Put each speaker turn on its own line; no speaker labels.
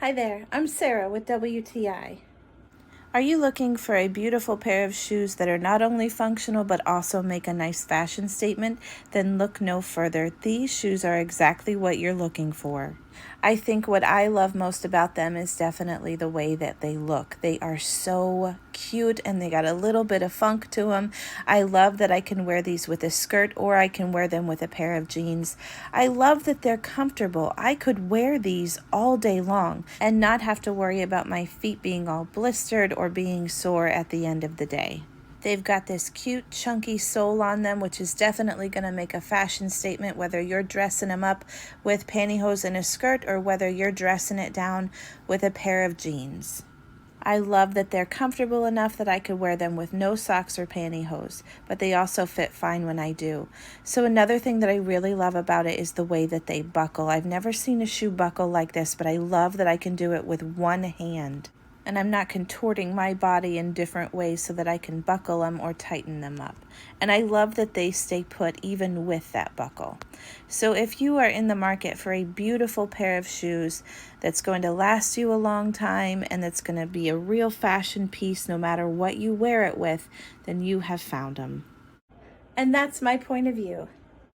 Hi there, I'm Sarah with WTI. Are you looking for a beautiful pair of shoes that are not only functional but also make a nice fashion statement? Then look no further. These shoes are exactly what you're looking for. I think what I love most about them is definitely the way that they look. They are so cute and they got a little bit of funk to them. I love that I can wear these with a skirt or I can wear them with a pair of jeans. I love that they're comfortable. I could wear these all day long and not have to worry about my feet being all blistered or being sore at the end of the day. They've got this cute chunky sole on them, which is definitely going to make a fashion statement whether you're dressing them up with pantyhose and a skirt or whether you're dressing it down with a pair of jeans. I love that they're comfortable enough that I could wear them with no socks or pantyhose, but they also fit fine when I do. So another thing that I really love about it is the way that they buckle. I've never seen a shoe buckle like this, but I love that I can do it with one hand. And I'm not contorting my body in different ways so that I can buckle them or tighten them up. And I love that they stay put even with that buckle. So if you are in the market for a beautiful pair of shoes that's going to last you a long time and that's going to be a real fashion piece no matter what you wear it with, then you have found them. And that's my point of view.